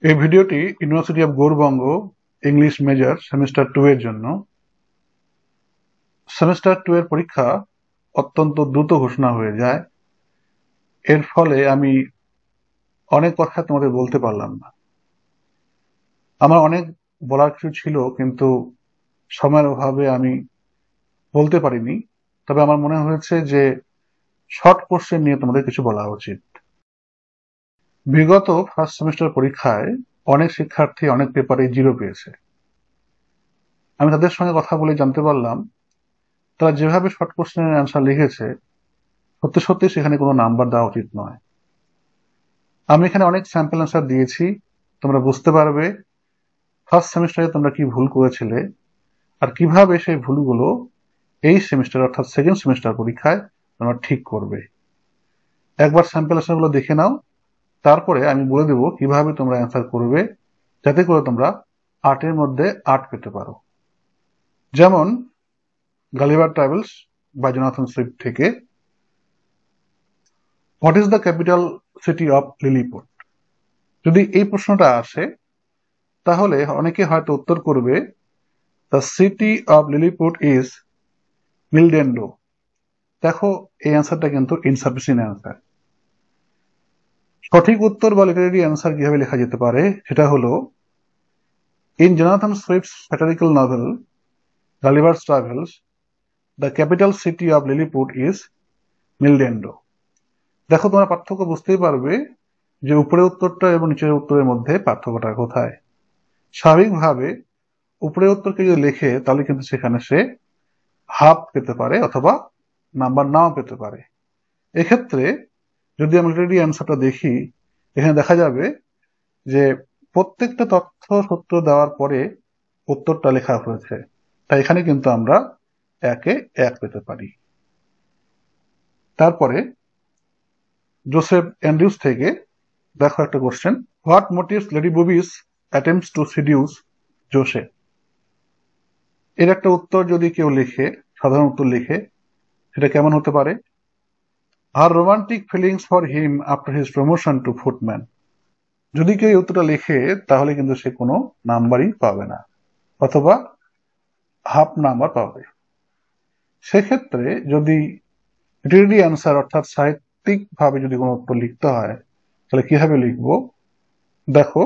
এই ভিডিওটি University of Gour Banga English major semester 2 এর জন্য। সেমিস্টার 2 এর পরীক্ষা অত্যন্ত দ্রুত ঘোষণা হয়ে যায়। এর ফলে আমি অনেক কথা তোমাদের বলতে পারলাম না। আমার অনেক বলার কিছু ছিল, কিন্তু সময়ের অভাবে আমি বলতে পারিনি। তবে আমার মনে হয়েছে যে শর্ট কোশ্চেন নিয়ে তোমাদের কিছু বলা উচিত। বিগত ফার্স্ট সেমিস্টার পরীক্ষায় অনেক শিক্ষার্থী অনেক পেপারে 0 পেয়েছে। আমি তাদের সঙ্গে কথা বলে জানতে পারলাম তারা যেভাবে শর্ট কোশ্চেনের অ্যান্সার লিখেছে, সত্যি সত্যি সেখানে কোনো নাম্বার দেওয়া উচিত নয়। আমি এখানে অনেক স্যাম্পল অ্যান্সার দিয়েছি, তোমরা বুঝতে পারবে ফার্স্ট সেমিস্টারে তোমরা কি ভুল করেছিলে আর কিভাবে সেই ভুলগুলো এই সেমিস্টার অর্থাৎ সেকেন্ড সেমিস্টার পরীক্ষায় তোমরা ঠিক করবে। একবার স্যাম্পল অ্যান্সারগুলো দেখে নাও, তারপরে আমি বলে দেবো কিভাবে তোমরা অ্যান্সার করবে, যাতে করে তোমরা 8-এর মধ্যে 8 পেতে পারো। যেমন Gulliver Travels by Jonathan Swift থেকে, what is the capital city of Lilliput? যদি এই প্রশ্নটা আসে তাহলে অনেকে হয়তো উত্তর করবে the city of Lilliput is Mildendo. দেখো, এই অ্যান্সারটা কিন্তু ইনসাফিসিয়েন্ট অ্যান্সার। সঠিক উত্তর বা লিটারেরি অ্যান্সার কিভাবে লেখা যেতে পারে সেটা হলো, in Jonathan Swift's satirical novel Gulliver's Travels the capital city of Lilliput is Mildendo. দেখো, তোমরা পার্থক্য বুঝতেই পারবে যে উপরের উত্তরটা এবং নিচের উত্তরের মধ্যে পার্থক্যটা কোথায়। স্বাভাবিকভাবে উপরের উত্তরকে যদি লেখে তাহলে কিন্তু সেখানে সে হাফ পেতে পারে অথবা নাম্বার নাও পেতে পারে। এক্ষেত্রে যদি আমরা লিটারেরি অ্যান্সারটা দেখি, এখানে দেখা যাবে যে প্রত্যেকটা তথ্য সত্য দেওয়ার পরে উত্তরটা লেখা হয়েছে, তাই এখানে কিন্তু আমরা 1-এ 1 পেতে পারি। তারপরে জোসেফ অ্যান্ড্রিউস থেকে দেখো একটা question, what motives Lady Booby's attempts to seduce Joseph? এর একটা উত্তর যদি কেউ লিখে, সাধারণ উত্তর লিখে, সেটা কেমন হতে পারে? Her romantic feelings for him after his promotion to footman. যদি কেউ এই উত্তরটা লিখে তাহলে কিন্তু সে কোনো নাম্বারই পাবে না, অথবা হাফ নাম্বার পাবে। সেক্ষেত্রে যদি লিটারেরি অ্যান্সার অর্থাৎ সাহিত্যিক ভাবে যদি কোনো উত্তর লিখতে হয় তাহলে কিভাবে লিখবো? দেখো,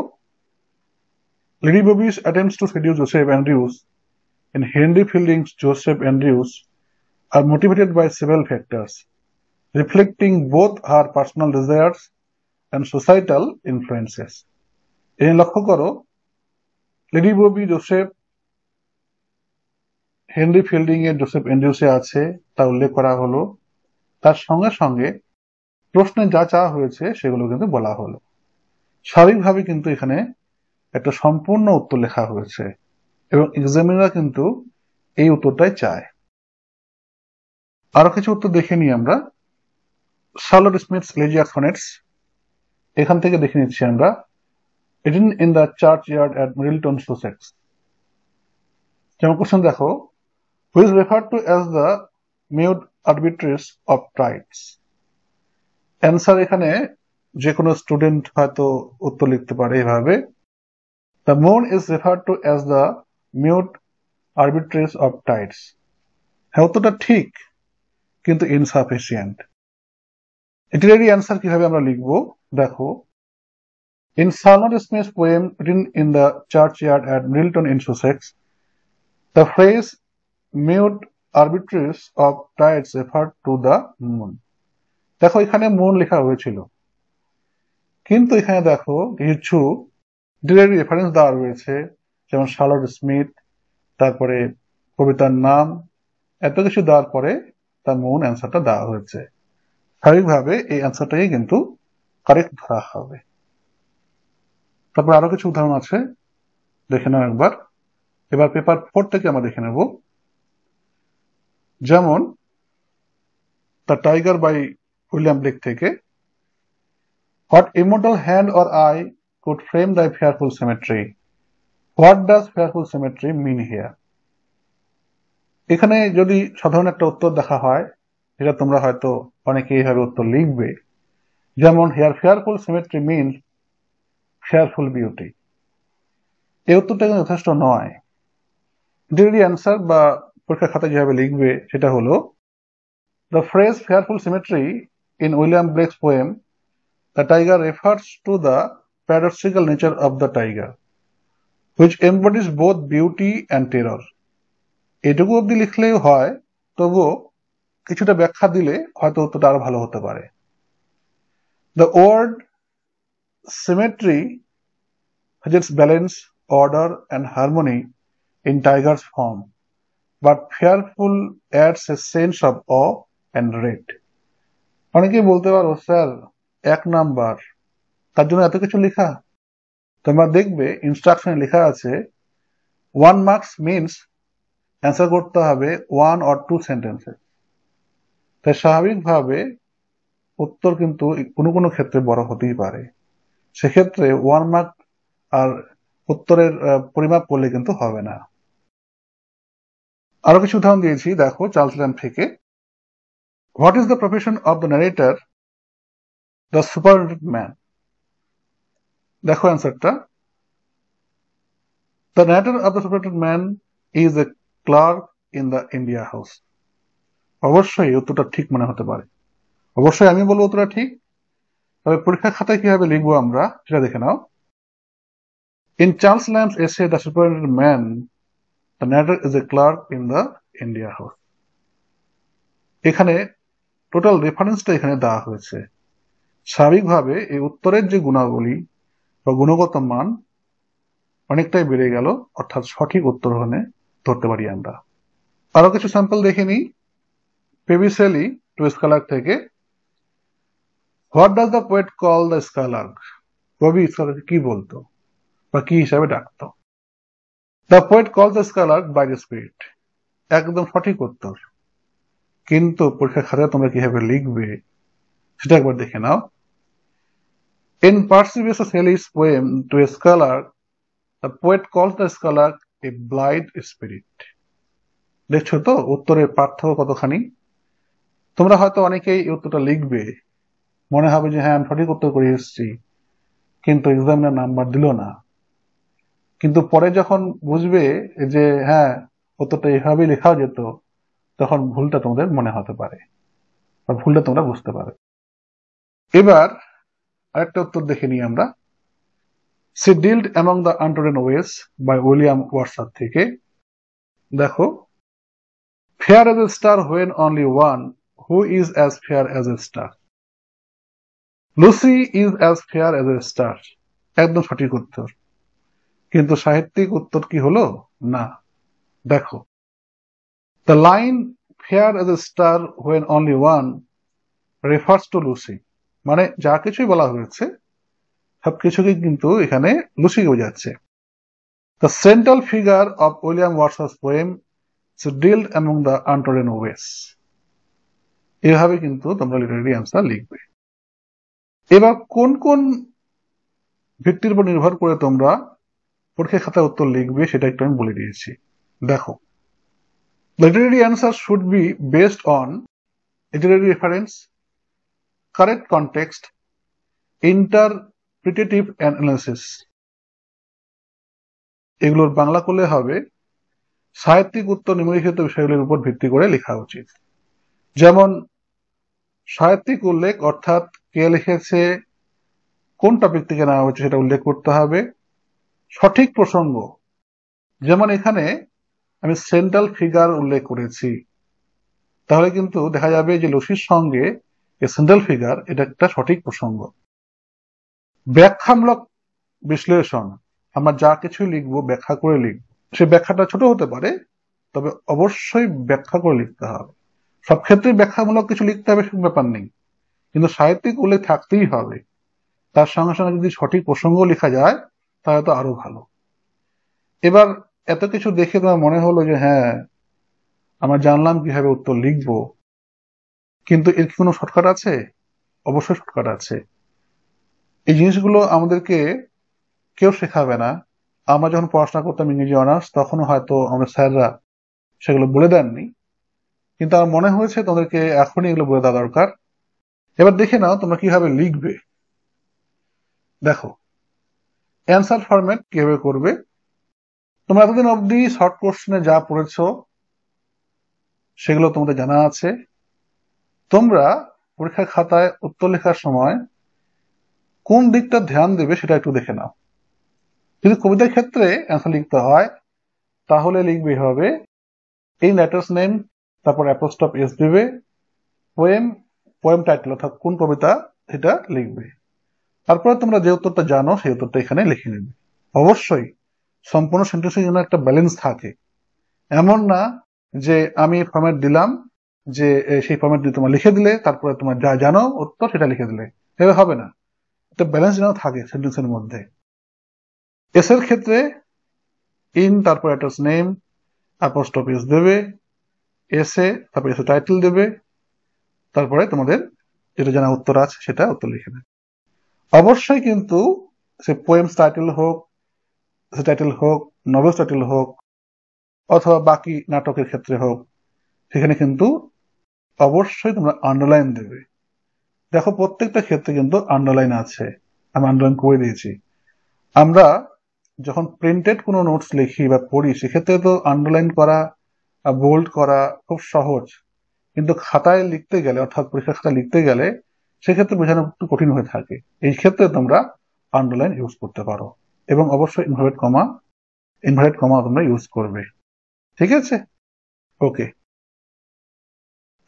Lady Booby's attempts to seduce Joseph Andrews in Henry Fielding's Joseph Andrews are motivated by several factors, reflecting both her personal desires and societal influences. এই লক্ষ্য করো, lady Bobby Joseph Henry fielding এর জোসেফ অ্যান্ড্রিউসে আছে, তা উল্লেখ করা হলো। তার সঙ্গে সঙ্গে প্রশ্নে যা চাওয়া হয়েছে সেগুলো কিন্তু বলা হলো। স্বাভাবিকভাবে কিন্তু এখানে একটা সম্পূর্ণ উত্তর লেখা হয়েছে এবং এক্সামিনার কিন্তু এই উত্তরটাই চায়। আরো কিছু উত্তর দেখে নিই আমরা। শার্লট স্মিথস লেজিয়ার সনেটস, এখান থেকে দেখে নিচ্ছি আমরা, written in the churchyard at Middleton, Sussex। যেমন কোশ্চেন দেখো, who is referred to as the mute arbitress of tides? Answer এখানে যে কোনো স্টুডেন্ট হয়তো উত্তর লিখতে পারে এভাবে, the moon is referred to as the mute arbitress of tides। হ্যাঁ, উত্তরটা ঠিক, কিন্তু ইনসাফিসিয়েন্ট। লিটারেরি অ্যান্সার কিভাবে আমরা লিখবো? দেখো, in Charlotte Smith's poem written in the churchyard at Middleton in Sussex, the phrase mute arbitress of tides referred to the moon। দেখো, এখানে মুন লেখা হয়েছিল, কিন্তু এখানে দেখো কিছু লিটারেরি রেফারেন্স দেওয়া রয়েছে, যেমন শার্লট স্মিথ, তারপরে কবিতার নাম, এত কিছু দেওয়ার পরে তার মুন অ্যান্সারটা দেওয়া হয়েছে। স্বাভাবিকভাবে এই অ্যান্সারটাকে কিন্তু কারেক্ট ধরা হবে। তারপর আরো কিছু উদাহরণ আছে, দেখে নাও একবার। এবার পেপার 4 থেকে আমরা দেখে নেব। যেমন The Tiger by William Blake থেকে, what immortal hand or eye could frame the fearful symmetry? What does fearful symmetry mean here? এখানে যদি সাধারণ একটা উত্তর দেখা হয়, এটা তোমরা হয়তো অনেকে এইভাবে উত্তর লিখবে, যেমন here fearful symmetry means fearful beauty? এই উত্তরটা কিন্তু যথেষ্ট নয়। ডিরেক্টলি অ্যান্সার বা পরীক্ষা খাতায় যেভাবে লিখবে সেটা হলো, the phrase fearful symmetry in William Blake's poem The Tiger refers to the paradoxical nature of the tiger which embodies both beauty and terror. এটুকু অব্দি লিখলেও হয়, তবুও কিছুটা ব্যাখ্যা দিলে হয়তো উত্তরটা আরো ভালো হতে পারে। The word symmetry suggests balance, order, and harmony in tiger's form, but fearful adds a sense of awe and dread. অনেকেই বলতে পারো, স্যার 1 নাম্বার, তার জন্য এত কিছু লেখা? তোমরা দেখবে ইনস্ট্রাকশনে লেখা আছে 1 marks means অ্যান্সার করতে হবে 1 or 2 সেন্টেন্সে। তাই স্বাভাবিকভাবে উত্তর কিন্তু কোনো কোনো ক্ষেত্রে বড় হতেই পারে। সেক্ষেত্রে 1 মার্ক আর উত্তরের পরিমাপ করলে কিন্তু হবে না। আরো কিছু উদাহরণ দিয়েছি, দেখো চার্লস ল্যাম্ব থেকে। What is the profession of the narrator the superintendent man? দেখো অ্যান্সারটা, the narrator of the superintendent man is a clerk in the India House. অবশ্যই উত্তরটা ঠিক মনে হতে পারে, অবশ্যই আমি বলবো উত্তরটা ঠিক। তবে পরীক্ষা খাতায় কিভাবে লিখবো আমরা সেটা দেখে নাও। In Charles Lamb's essay the superintendent man, the narrator is a clerk in the India House. এখানে টোটাল রেফারেন্সটা এখানে দেওয়া হয়েছে। স্বাভাবিকভাবে এই উত্তরের যে গুণাবলী বা গুণগত মান অনেকটাই বেড়ে গেল, অর্থাৎ সঠিক উত্তর হনে ধরতে পারি আমরা। আরো কিছু স্যাম্পল দেখে নিই পেভিসেলি টু স্কালার্ক থেকে। What does the poet call the skylark? কবি স্কালারকে কি বলতো বা কি হিসাবে ডাকতো? The poet call the skylark by the spirit. একদম সঠিক উত্তর, কিন্তু পরীক্ষা খাতায় তোমরা কিভাবে লিখবে সেটা একবার দেখে নাও। In Perseus Shelley's poem to a scholar, the poet calls the scholar a blind spirit. দেখছো তো উত্তরের পার্থক্য কতখানি? তোমরা হয়তো অনেকেই এই উত্তরটা লিখবে, মনে হবে যে হ্যাঁ আমি সঠিক উত্তর করে এসেছি, কিন্তু এক্সামিনার নাম্বার দিল না। কিন্তু পরে যখন বুঝবে যে হ্যাঁ উত্তরটা এইভাবেই লেখা যেত, তখন ভুলটা তোমাদের মনে হতে পারে বা ভুলটা তোমরা বুঝতে পারো। এবার আরেকটা উত্তর দেখে নিই আমরা। She dwelt among the untrodden ways by William Wordsworth থেকে। দেখো, fair as a star when only one who is as fair as a star. Lucy is as fair as a star. একদম সঠিক উত্তর, কিন্তু সাহিত্যিক উত্তর কি হলো? না। দেখো, the line fair as a star when only one refers to Lucy, মানে যা কিছুই বলা হয়েছে সবকিছুকে কিন্তু এখানে লুসিকে বোঝাচ্ছে। The central figure of William Wordsworth's poem is dealt among the untrodden ways. এভাবে কিন্তু তোমরা লিটারেরি অ্যান্সার লিখবে। এবার কোন কোন ভিত্তির উপর নির্ভর করে তোমরা পরীক্ষা খাতায় উত্তর লিখবে সেটা একটু আমি বলে দিয়েছি। দেখো, literary answer should be based on literary reference, correct context, interpretative analysis. এগুলোর বাংলা করলে হবে সাহিত্যিক উত্তর নিম্নলিখিত বিষয়গুলির উপর ভিত্তি করে লেখা উচিত। যেমন সাহিত্যিক উল্লেখ, অর্থাৎ কে লিখেছে, কোন টপিক থেকে নেওয়া হয়েছে সেটা উল্লেখ করতে হবে। সঠিক প্রসঙ্গ, যেমন এখানে আমি সেন্ট্রাল ফিগার উল্লেখ করেছি, তাহলে কিন্তু দেখা যাবে যে লুসির সঙ্গে সেন্ট্রাল ফিগার এটা একটা সঠিক প্রসঙ্গ। ব্যাখ্যামূলক বিশ্লেষণ, আমরা যা কিছু লিখবো ব্যাখ্যা করে লিখবো। সে ব্যাখ্যাটা ছোট হতে পারে, তবে অবশ্যই ব্যাখ্যা করে লিখতে হবে। সব ক্ষেত্রে ব্যাখ্যামূলক কিছু লিখতে হবে সেরকম ব্যাপার নেই, কিন্তু সাহিত্যিক উল্লেখ থাকতেই হবে। তার সঙ্গে সঙ্গে যদি সঠিক প্রসঙ্গ লেখা যায় তাহলে তো আরো ভালো। এবার এত কিছু দেখে তোমার মনে হলো যে হ্যাঁ আমরা জানলাম কিভাবে উত্তর লিখবো, কিন্তু এর কি কোনো শর্টকাট আছে? অবশ্যই শর্টকাট আছে। এই জিনিসগুলো আমাদেরকে কেউ শেখাবে না। আমরা যখন পড়াশোনা করতাম ইংরেজি অনার্স, তখনও হয়তো আমাদের স্যাররা সেগুলো বলে দেননি, কিন্তু আমার মনে হয়েছে তোমাদেরকে এখনই এগুলো বলে দেওয়া দরকার। এবার দেখে নাও তোমরা কিভাবে লিখবে। দেখো, অ্যান্সার ফরম্যাট কিভাবে করবে? তোমরা এতদিন অবধি শর্ট কোশ্চেনে যা পড়েছো সেগুলো তোমাদের জানা আছে। তোমরা পরীক্ষার খাতায় উত্তর লেখার সময় কোন দিকটা ধ্যান দেবে সেটা একটু দেখে নাও। যদি কবিতার ক্ষেত্রে অ্যান্সার লিখতে হয় তাহলে লিখবে হবে এই লেটার্স নেম, তারপর অ্যাপোস্ট্রফ এস দেবে, পোয়েম টাইটেল অর্থাৎ কোন কবিতা সেটা লিখবে। তারপরে তোমরা যে উত্তরটা জানো সেই উত্তরটা এখানে লিখে নেবে। অবশ্যই সম্পূর্ণ সেন্টেন্সের জন্য একটা ব্যালেন্স থাকে। এমন না যে আমি ফরম্যাট দিলাম, যে সেই ফরম্যাট দিয়ে তোমরা লিখে দিলে, তারপরে তোমার যা জানো উত্তর সেটা লিখে দিলে, এভাবে হবে না। একটা ব্যালেন্স যেন থাকে সেন্টেন্সের মধ্যে। এস এর ক্ষেত্রে ইন, তারপর লেটার্স নেম, অ্যাপোস্ট্রফ এস দেবে, এসে, তারপর এসে টাইটেল দেবে, তারপরে তোমাদের যেটা জানা উত্তর আছে সেটা উত্তর লিখে দেবে। অবশ্যই কিন্তু সে পোয়েমস টাইটেল হোক, টাইটেল হোক, নভেলস টাইটেল হোক, অথবা বাকি নাটকের ক্ষেত্রে হোক, সেখানে কিন্তু অবশ্যই তোমরা আন্ডারলাইন দেবে। দেখো প্রত্যেকটা ক্ষেত্রে কিন্তু আন্ডারলাইন আছে, আমি আন্ডারলাইন করে দিয়েছি। আমরা যখন প্রিন্টেড কোনো নোটস লিখি বা পড়ি সেক্ষেত্রে তো আন্ডারলাইন করা, বোল্ড করা খুব সহজ, কিন্তু খাতায় লিখতে গেলে অর্থাৎ পরীক্ষা খাতায় লিখতে গেলে সেক্ষেত্রে বোঝানো একটু কঠিন হয়ে থাকে। এই ক্ষেত্রে তোমরা আন্ডারলাইন ইউজ করতে পারো, এবং অবশ্যই ইনভার্টেড কমা তোমরা ইউজ করবে। ঠিক আছে, ওকে।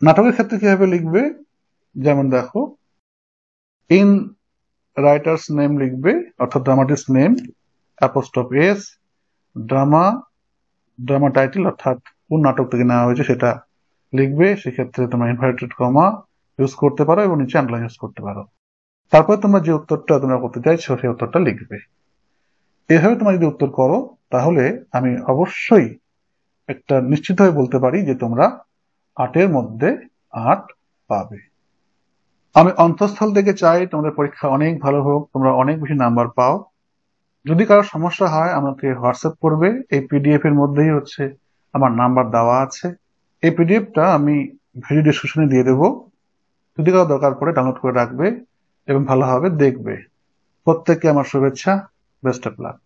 নাটকের ক্ষেত্রে কিভাবে লিখবে? যেমন দেখো, ইন রাইটার্স নেম লিখবে অর্থাৎ dramatist name, অ্যাপোস্ট্রফ S, drama title অর্থাৎ কোন নাটক থেকে নেওয়া হয়েছে সেটা লিখবে। সেক্ষেত্রে তোমরা ইনভার্টেড কমা ইউজ করতে পারো এবং নিচে আন্ডারলাইন ইউজ করতে পারো। তারপরে তোমরা যে উত্তরটা তোমরা করতে চাইছো সেই উত্তরটা লিখবে। এভাবে তোমরা যদি উত্তর করো তাহলে আমি অবশ্যই একটা নিশ্চিতভাবে বলতে পারি যে তোমরা 8-এর মধ্যে 8 পাবে। আমি অন্তঃস্থল থেকে চাই তোমাদের পরীক্ষা অনেক ভালো হোক, তোমরা অনেক বেশি নাম্বার পাও। যদি কারো সমস্যা হয় আমাকে হোয়াটসঅ্যাপ করবে। এই পিডিএফ এর মধ্যেই হচ্ছে আমার নাম্বার দেওয়া আছে। এই পিডিএফটা আমি ভিডিও ডিসক্রিপশনে দিয়ে দেবো, যদি কারো দরকার পড়ে ডাউনলোড করে রাখবে এবং ভালোভাবে দেখবে। প্রত্যেককে আমার শুভেচ্ছা, বেস্ট অফ লাক।